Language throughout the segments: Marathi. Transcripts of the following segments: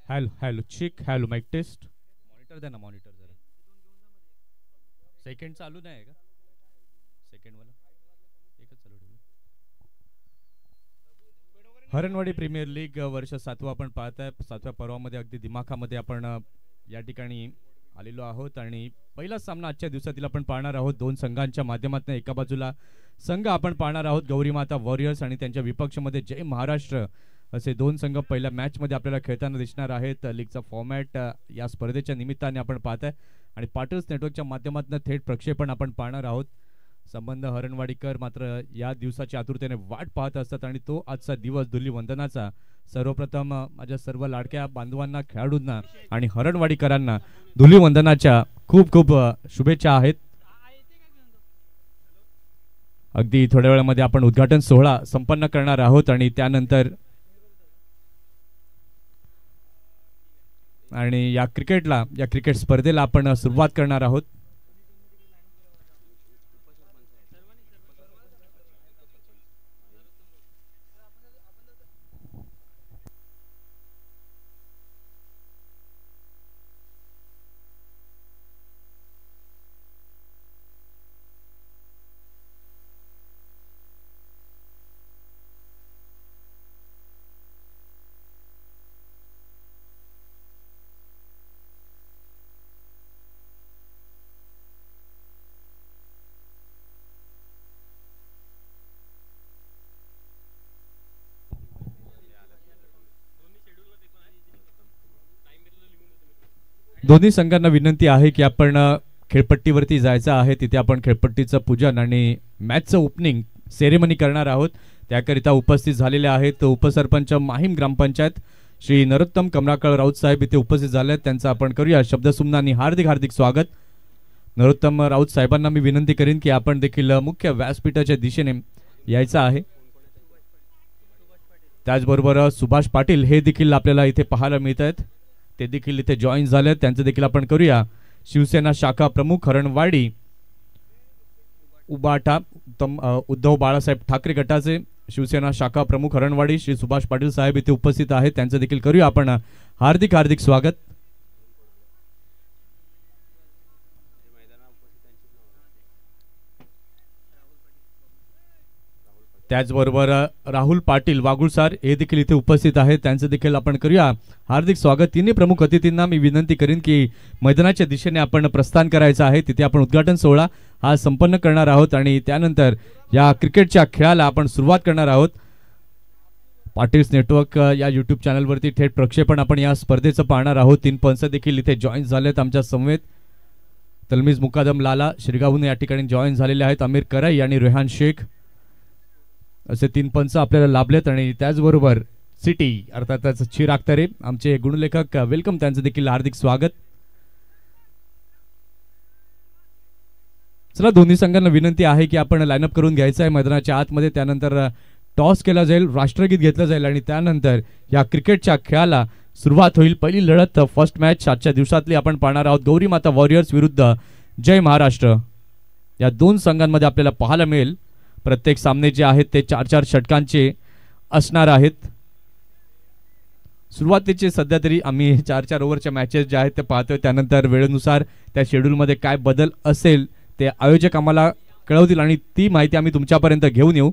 Hello hello check hello mike test monitor द्या ना मॉनिटर जरा सेकंड चालू नाही आहे का सेकंड वाला एकच चालू ठेवलं हरणवाडी प्रीमियर लीग वर्ष 7वं आपण पाहताय 7व्या पर्वामध्ये अगदी दिमाखामध्ये आपण या ठिकाणी आलेलो आहोत आणि पहिला सामना आजच्या दिवसातील आपण पाहणार आहोत दोन संघांच्या माध्यमातून एका बाजूला संघ आपण पाहणार आहोत गौरीमाता वॉरियर्स आणि त्यांच्या विपक्षमध्ये जय महाराष्ट्र असे दोन संघ पहिल्या मॅच मध्ये आपल्याला खेळताना दिसणार आहेत लीगचा फॉर्मॅट या स्पर्धेच्या निमित्ताने आपण पाहताय आणि पाटल्स नेटवर्कच्या माध्यमातून थेट प्रक्षेपण आपण पाहणार आहोत संबंध हरणवाडीकर मात्र या दिवसाची आतुरतेने वाट पाहत असतात आणि तो आजचा दिवस धुलीवंदनाचा सर्वप्रथम माझ्या सर्व लाडक्या बांधवांना खेळाडूंना आणि हरणवाडीकरांना धुलीवंदनाच्या खूप खूप शुभेच्छा आहेत अगदी थोड्या वेळामध्ये आपण उद्घाटन सोहळा संपन्न करणार आहोत आणि त्यानंतर आणि या क्रिकेट स्पर्धेला आपण सुरुवात करणार आहोत दोन्ही संघांना विनंती आहे की आपण खेळपट्टीवरती जायचं आहे तिथे आपण खेळपट्टीचं पूजन आणि मॅचचं ओपनिंग सेरेमनी करणार आहोत त्याकरिता उपस्थित झालेले आहेत उपसरपंच माहीम ग्रामपंचायत श्री नरोत्तम कमलाकर राऊत साहेब इथे उपस्थित झाले आहेत त्यांचं आपण करूया शब्दसुमनांनी हार्दिक हार्दिक स्वागत नरोत्तम राऊत साहेबांना मी विनंती करीन की आपण देखील मुख्य व्यासपीठाच्या दिशेने यायचं आहे त्याचबरोबर सुभाष पाटील हे देखील आपल्याला इथे पाहायला मिळत आहेत ते देखील इथे जॉईन झाले त्यांचं देखील आपण करूया शिवसेना शाखा प्रमुख हरणवाडी उबाटा उद्धव बाळासाहेब ठाकरे गटाचे शिवसेना शाखा प्रमुख हरणवाडी श्री सुभाष पाटील साहेब इथे उपस्थित आहेत त्यांचं देखील करूया आपण हार्दिक हार्दिक स्वागत त्याचबरोबर राहुल पाटील वागुळसार हे देखील इथे उपस्थित आहेत त्यांचं देखील आपण करूया हार्दिक स्वागत तिन्ही प्रमुख अतिथींना मी विनंती करीन की मैदानाच्या दिशेने आपण प्रस्थान करायचं आहे तिथे आपण उद्घाटन सोहळा हा संपन्न करणार आहोत आणि त्यानंतर या क्रिकेटच्या खेळाला आपण सुरुवात करणार आहोत पाटील्स नेटवर्क या यूट्यूब चॅनलवरती थेट प्रक्षेपण आपण या स्पर्धेचं पाहणार आहोत तीन पंच देखील इथे जॉईन झालेत आमच्या समवेत तलमीज मुकादम लाला शिरगावून या ठिकाणी जॉईन झालेले आहेत अमीर कराई आणि रेहान शेख असे तीन पंच आपल्याला लाभलेत आणि त्याचबरोबर सिटी अर्थातच चिराग तरे आमचे गुणलेखक वेलकम त्यांचं देखील हार्दिक स्वागत चला दोन्ही संघांना विनंती आहे की आपण लाईनअप करून घ्यायचं आहे मैदानाच्या आतमध्ये त्यानंतर टॉस केला जाईल राष्ट्रगीत घेतलं जाईल आणि त्यानंतर या क्रिकेटच्या खेळाला सुरुवात होईल पहिली लढत फर्स्ट मॅच आजच्या दिवसातली आपण पाहणार आहोत गौरीमाता वॉरियर्स विरुद्ध जय महाराष्ट्र या दोन संघांमध्ये आपल्याला पाहायला मिळेल प्रत्येक सामने जे आहेत ते 4-4 षटकांचे असणार आहेत सुरुवातीचे सध्या तरी आम्ही 4-4 ओव्हरच्या मॅचेस जे आहेत ते पाहतोय त्यानंतर वेळेनुसार त्या शेड्यूलमध्ये काय बदल असेल ते आयोजक आम्हाला कळवतील आणि ती माहिती आम्ही तुमच्यापर्यंत घेऊन येऊ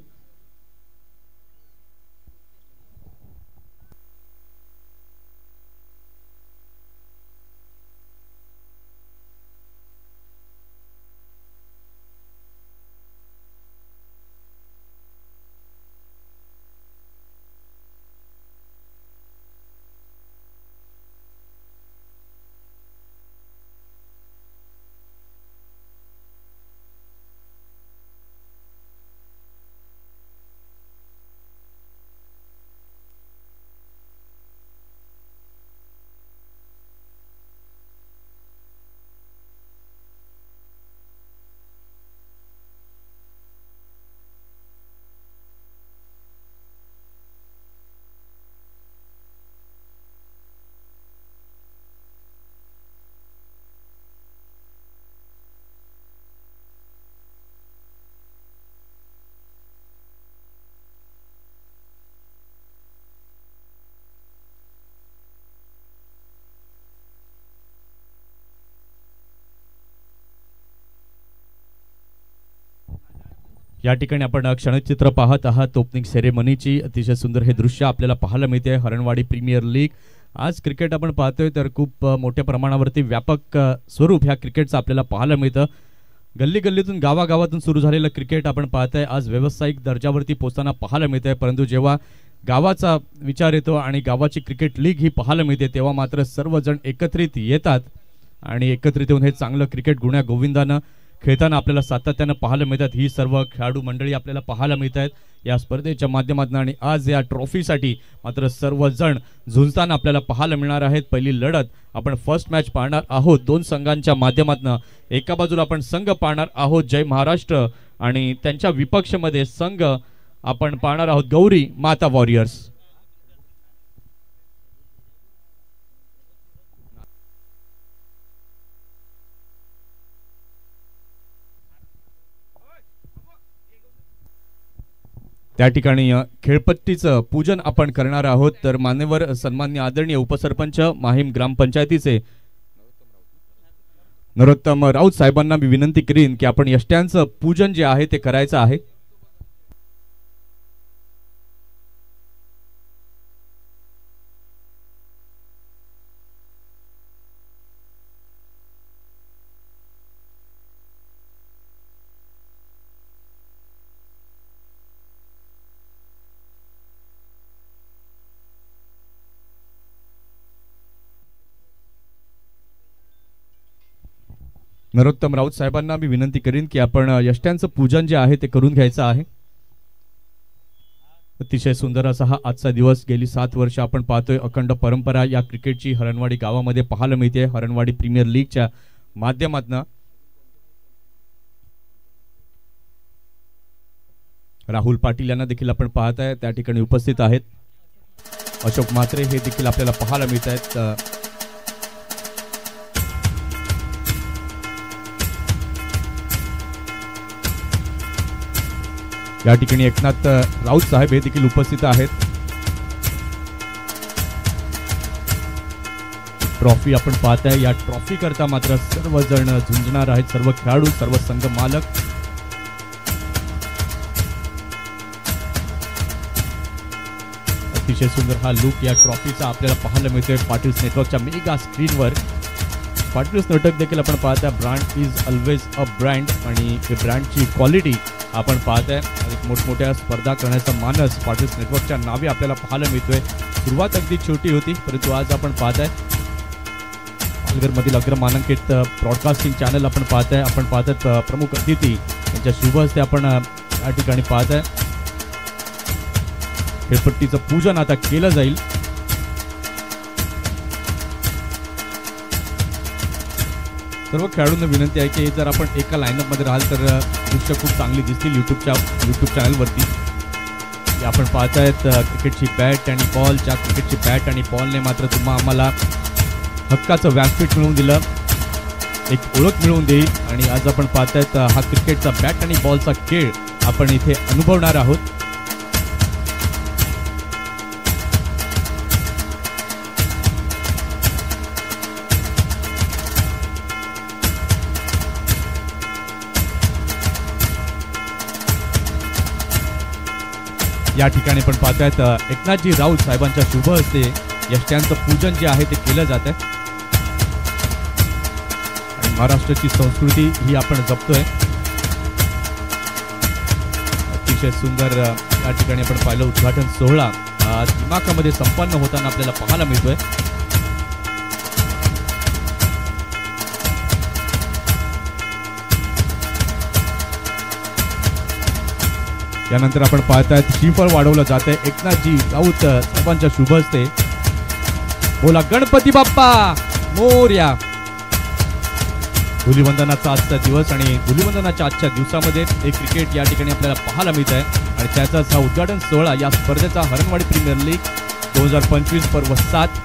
या ठिकाणी आपण क्षणचित्र पाहत आहात ओपनिंग सेरेमनीची. अतिशय सुंदर हे दृश्य आपल्याला पाहायला मिळते. हरणवाडी प्रीमियर लीग आज क्रिकेट आपण पाहतोय तर खूप मोठ्या प्रमाणावरती व्यापक स्वरूप ह्या क्रिकेटचं आपल्याला पाहायला मिळतं. गल्ली गल्लीतून गावागावातून सुरू झालेलं क्रिकेट आपण पाहतोय आज व्यावसायिक दर्जावरती पोहोचताना पाहायला मिळतंय. परंतु जेव्हा गावाचा विचार येतो आणि गावाची क्रिकेट लीग ही पाहायला मिळते तेव्हा मात्र सर्वजण एकत्रित येतात आणि एकत्रित येऊन हे चांगलं क्रिकेट गुण्या गोविंदानं खेळताना आपल्याला सातत्यानं पाहायला मिळतात. ही सर्व खेळाडू मंडळी आपल्याला पाहायला मिळत आहेत या स्पर्धेच्या माध्यमातून आणि आज या ट्रॉफीसाठी मात्र सर्वजण झुंजताना आपल्याला पाहायला मिळणार आहेत. पहिली लढत आपण फर्स्ट मॅच पाहणार आहोत दोन संघांच्या माध्यमातून. एका बाजूला आपण संघ पाहणार आहोत जय महाराष्ट्र आणि त्यांच्या विपक्षमध्ये संघ आपण पाहणार आहोत गौरी माता वॉरियर्स. त्या ठिकाणी खेळपट्टीचं पूजन आपण करणार आहोत. तर मान्यवर सन्माननीय आदरणीय उपसरपंच माहीम ग्रामपंचायतीचे नरोत्तम राऊत साहेबांना मी विनंती करीन की आपण यष्ट्यांचं पूजन जे आहे ते करायचं आहे. नरोत्तम राऊत साहेबांना मी विनंती करीन की आपण यष्ट्यांचं पूजन जे आहे ते करून घ्यायचं आहे. अतिशय सुंदर असा हा आजचा दिवस. गेली 7 वर्ष आपण पाहतोय अखंड परंपरा या क्रिकेटची हरणवाडी गावामध्ये पाहायला मिळते. हरणवाडी प्रीमियर लीगच्या माध्यमातून राहुल पाटील यांना देखील आपण पाहताय त्या ठिकाणी उपस्थित आहेत. अशोक म्हात्रे हे देखील आपल्याला पाहायला मिळत आहेत. या ठिकाणी एकनाथ राऊत साहेब हे देखील उपस्थित आहेत. ट्रॉफी आपण पाहताय. या ट्रॉफी करता मात्र सर्वजण झुंजणार आहेत. सर्व खेळाडू सर्व संघ मालक. अतिशय सुंदर हा लुक या ट्रॉफीचा आपल्याला पाहायला मिळतोय पाटील्स नेटवर्कच्या मेगा स्क्रीनवर. पाटील्स नेटवर्क देखील आपण पाहताय. Brand is always a brand आणि ब्रँडची क्वालिटी आपण पाहताय. मोठमोठ्या स्पर्धा करण्याचा मानस पाटील्स नेटवर्कच्या नावे आपल्याला पाहायला मिळतोय. सुरुवात अगदी छोटी होती परंतु आज आपण पाहताय पालघरमधील अग्रमानांकित ब्रॉडकास्टिंग चॅनल आपण पाहताय. आपण पाहतात प्रमुख अतिथी यांच्या शुभ हस्ते आपण या ठिकाणी पाहताय. खेळपट्टीचं पूजन आता केलं जाईल. सर्व खेळाडूंना विनंती आहे की जर आपण एका लाईनअप मध्ये राहाल तर दृश्य खूप चांगली दिसतील यूट्यूब चॅनलवरती. आपण पाहतायत क्रिकेटची बॅट आणि बॉल. ज्या क्रिकेटची बॅट आणि बॉलने मात्र आम्हाला हक्काचं व्यासपीठ मिळवून दिलं, एक ओळख मिळवून देईल. आणि आज आपण पाहतायत हा क्रिकेटचा बॅट आणि बॉलचा खेळ आपण इथे अनुभवणार आहोत. या ठिकाणी पण पाहतायत एकनाथजी राऊत साहेबांच्या शुभ हस्ते यष्ट्यांचं पूजन जे आहे ते केलं जात आहे. आणि महाराष्ट्राची संस्कृती ही आपण जपतोय. अतिशय सुंदर या ठिकाणी आपण पाहिलं उद्घाटन सोहळा दिमाखामध्ये संपन्न होताना आपल्याला पाहायला मिळतोय. यानंतर आपण पाहतायत श्रीफळ वाढवलं जात आहे एकनाथजी राऊत साहेबांच्या शुभ हस्ते. बोला गणपती बाप्पा मोरया. धुलीवंदनाचा आजचा दिवस आणि धुलीवंदनाच्या आजच्या दिवसामध्ये एक क्रिकेट या ठिकाणी आपल्याला पाहायला मिळत आहे आणि त्याचाच हा उद्घाटन सोहळा या स्पर्धेचा हरणवाडी प्रीमियर लीग 2025 पर्व 7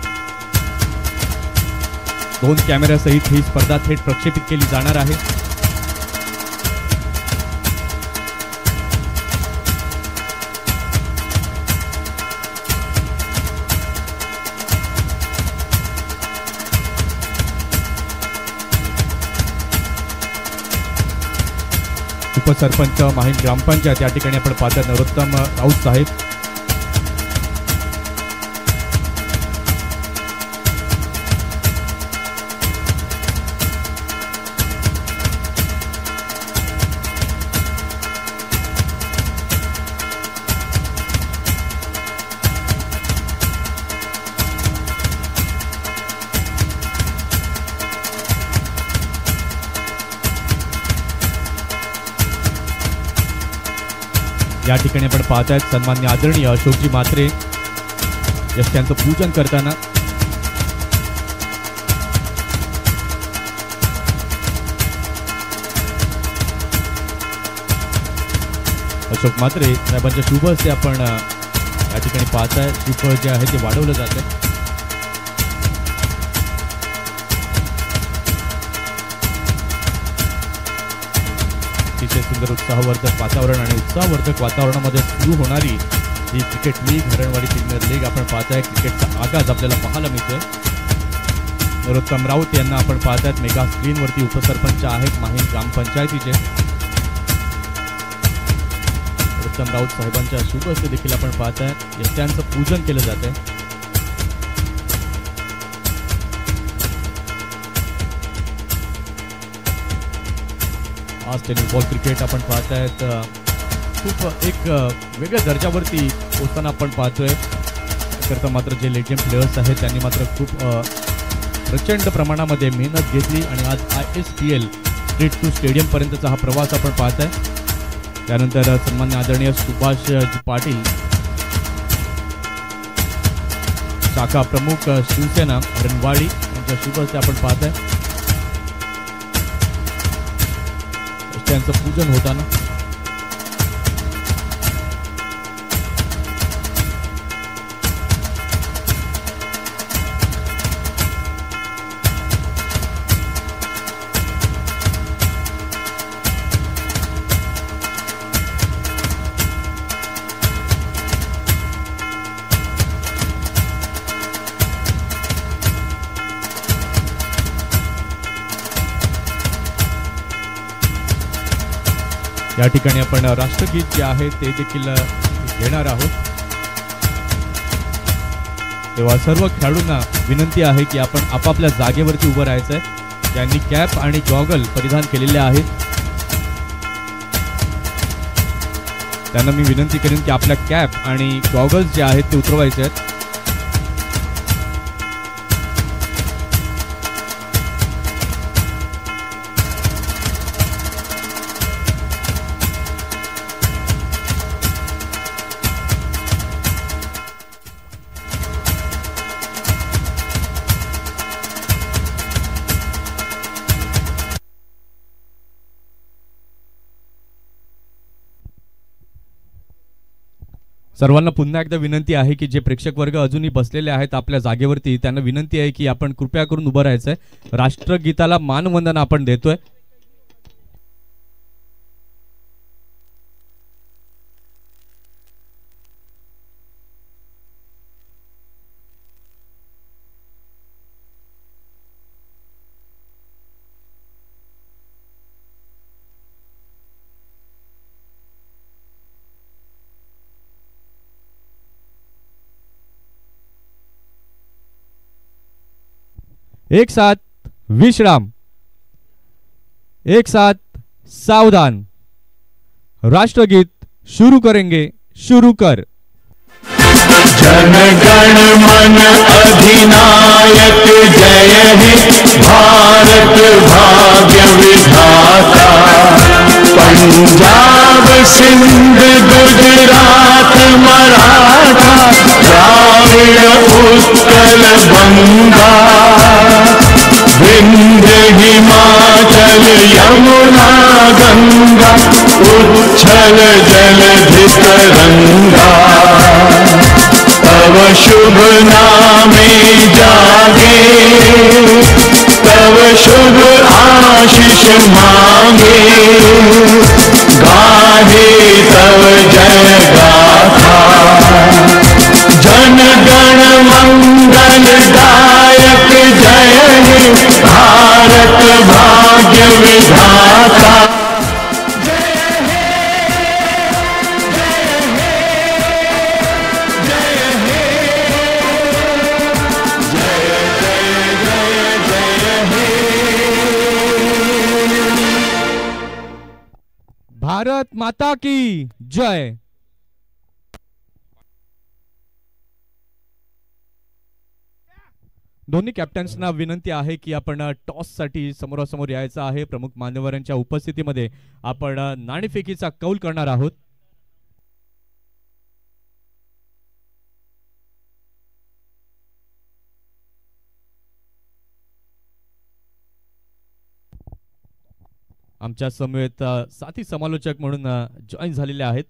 2 कॅमेऱ्यासहित ही स्पर्धा थेट प्रक्षेपित केली जाणार आहे. उपसरपंच माहीम ग्रामपंचायत या ठिकाणी आपण पाहतात नरोत्तम राऊत साहेब. या ठिकाणी आपण पाहतायत सन्मान्य आदरणीय अशोकजी म्हात्रे यष्ट्यांचं पूजन करताना. अशोक म्हात्रे साहेबांच्या शुभ हस्ते आपण या ठिकाणी पाहताय श्रीफळ जे आहे ते वाढवलं जात आहे. अतिशय सुंदर उत्साहवर्धक वातावरण आणि उत्साहवर्धक वातावरणामध्ये सुरू होणारी ही cricket league Haranwadi premier league आपण पाहताय. क्रिकेटचा आगाज आपल्याला पाहायला मिळतोय. नरोत्तम राऊत यांना आपण पाहतायत मेगा स्क्रीनवरती. उपसरपंच आहेत माहीम ग्रामपंचायतीचे. नरोत्तम राऊत साहेबांच्या शुभ हस्ते देखील आपण पाहताय यष्ट्यांचं पूजन केलं जात आहे. आज टेनिस बॉल क्रिकेट आपण पाहतायत खूप एक वेगळ्या दर्जावरती पोहोचताना आपण पाहतोय. करता मात्र जे लेजेंड प्लेयर्स आहेत त्यांनी मात्र खूप प्रचंड प्रमाणामध्ये मेहनत घेतली आणि आज ISPL स्ट्रीट टू स्टेडियम पर्यंतचा हा प्रवास आपण पाहताय. त्यानंतर सन्मान्य आदरणीय सुभाषजी पाटील शाखा प्रमुख शिवसेना हरणवाडी यांच्या शुभ हस्ते आपण पाहताय त्यांचं पूजन होताना. या ठिकाणी आपण राष्ट्रगीत जे आहे ते देखील घेणार आहोत. तेव्हा सर्व खेळाडूंना विनंती आहे की आपण आपापल्या जागेवरती उभं राहायचंय. ज्यांनी कॅप आणि गॉगल परिधान केलेले आहेत त्यांना मी विनंती करेन की आपल्या कॅप आणि गॉगल्स जे आहेत ते उतरवायचे आहेत. सर्वांना पुन्हा एकदा विनंती आहे की जे प्रेक्षक वर्ग अजूनही बसलेले आहेत आपल्या जागेवरती त्यांना विनंती आहे की आपण कृपया करून उभं राहायचंय. राष्ट्रगीताला मानवंदना आपण देतोय. एक साथ विश्राम, एक साथ सावधान. राष्ट्रगीत शुरू करेंगे. शुरू कर. जन गण मन अधिनायक जय हे भारत भाग्य विधाता. पंजाब सिंध गुजरात मराठा द्राविड़ उत्कल बंगा. विंध्य हिमाचल यमुना गंगा उच्छल जलधि तरंगा. तव शुभ नामे जागे तव शुभ आशीष मांगे. गाहे तव जय गाथा जन गण मंगल दायक जय हे भारत भाग्य विधाता. जय भारत माता की जय. दोन्ही कॅप्टन्सना विनंती आहे की आपण टॉस साठी समोरासमोर यायचं आहे. प्रमुख मान्यवरांच्या उपस्थितीमध्ये आपण नाणेफेकीचा कौल करणार आहोत. आमच्या समवेत साथी समालोचक म्हणून जॉईन झालेले आहेत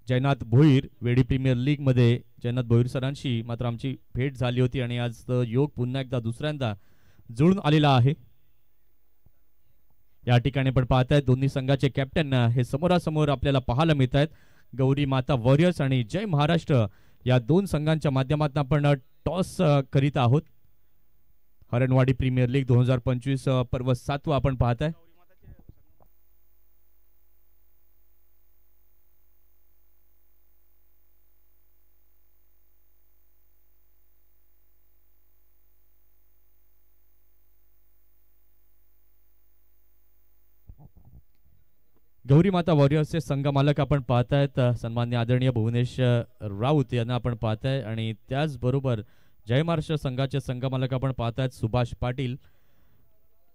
जयनाथ भोईर. वेडी प्रीमियर लीग मध्ये जयनाथ भोईर सरांशी मात्र आमची भेट झाली होती आणि आज योग पुन्हा एकदा दुसऱ्यांदा जुळून आलेला आहे. या ठिकाणी पण पाहतायत दोन्ही संघाचे कॅप्टन हे समोरासमोर आपल्याला पाहायला मिळत आहेत. गौरी माता वॉरियर्स आणि जय महाराष्ट्र या दोन संघांच्या माध्यमातून आपण टॉस करीत आहोत. हरणवाडी प्रीमियर लीग 2025 पर्व 7 आपण पाहताय. गौरी माता वॉरियर्सचे संघ मालक आपण पाहतायत सन्मान्य आदरणीय भुवनेश राऊत यांना आपण पाहताय आणि त्याचबरोबर जय महाराष्ट्र संघाचे संघ मालक आपण पाहतायत सुभाष पाटील.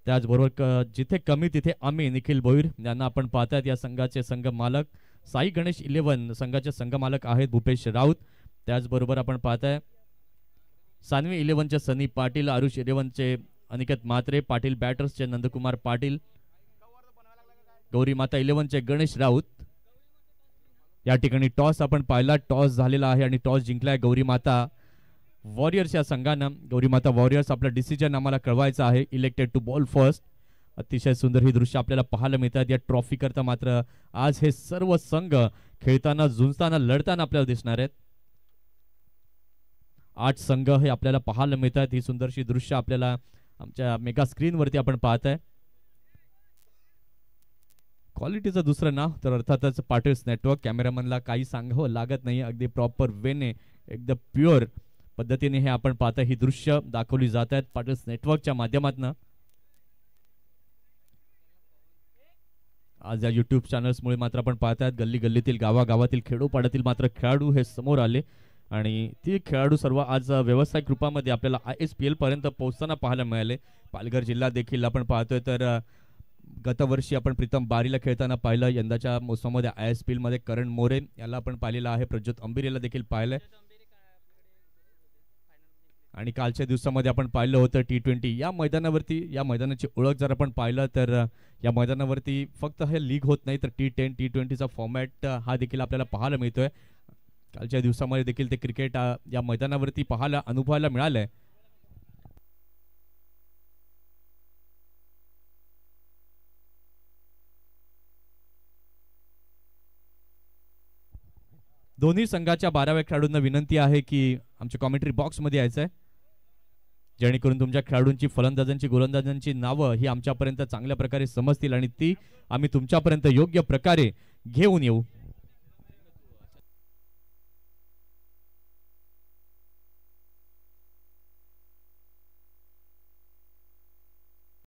त्याचबरोबर जिथे कमी तिथे आम्ही निखिल भोईर यांना आपण पाहतायत. या संघाचे संघ मालक साई गणेश 11 संघाचे संघ मालक आहेत भूपेश राऊत. त्याचबरोबर आपण पाहताय सानवी 11चे सनी पाटील, आरुष 11चे अनिकेत म्हात्रे, पाटील बॅटर्सचे नंदकुमार पाटील, गौरी माता 11चे गणेश राऊत. या ठिकाणी टॉस आपण पाहिला, टॉस झालेला आहे आणि टॉस जिंकलाय गौरी माता वॉरियर्स या संघानं. गौरी माता वॉरियर्स आपला डिसिजन आम्हाला कळवायचा आहे. Elected to bowl first. अतिशय सुंदर ही दृश्य आपल्याला पाहायला मिळतात. या ट्रॉफी करता मात्र आज हे सर्व संघ खेळताना झुंजताना लढताना आपल्याला दिसणार आहेत. 8 संघ हे आपल्याला पाहायला मिळतात. ही सुंदरशी दृश्य आपल्याला आमच्या मेगा स्क्रीन वरती आपण पाहताय. क्वालिटीचं दुसरं नाव तर अर्थातच पाटील्स नेटवर्क. कॅमेरामनला काही सांगावं लागत नाही. अगदी प्रॉपर वेने एकदम प्युअर पद्धतीने हे आपण पाहता ही दृश्य दाखवली जात आहेत पाटील्स नेटवर्कच्या माध्यमातून. आज या युट्यूब चॅनल्समुळे मात्र आपण पाहतायत गल्ली गल्लीतील गावागावातील खेडोपाड्यातील मात्र खेळाडू हे समोर आले आणि ती खेळाडू सर्व आज व्यावसायिक रूपामध्ये आपल्याला ISPL पर्यंत पोहोचताना पाहायला मिळाले. पालघर जिल्हा देखील आपण पाहतोय तर गतवर्षी आपण प्रीतम बारीला खेळताना पाहिलं. यंदाच्या मोसमामध्ये ISPL मध्ये करण मोरे याला आपण पाहिलेलं आहे. प्रज्योत अंबिरेला देखील पाहिलंय आणि कालच्या दिवसामध्ये आपण पाहिलं होतं T20 या मैदानावरती. या मैदानाची ओळख जर आपण पाहिलं तर या मैदानावरती फक्त हे लीग होत नाही तर T10 T20चा फॉर्मॅट हा देखील आपल्याला पाहायला मिळतोय. कालच्या दिवसामध्ये देखील ते क्रिकेट या मैदानावरती पाहायला अनुभवायला मिळालंय. दोन्ही संघाच्या 12व्या खेळाडूंना विनंती आहे की आमच्या कॉमेंट्री बॉक्स मध्ये यायचं आहे जेणेकरून तुमच्या खेळाडूंची फलंदाजांची गोलंदाजांची नावं ही आमच्यापर्यंत चांगल्या प्रकारे समजतील आणि ती आम्ही तुमच्यापर्यंत योग्य प्रकारे घेऊन येऊ.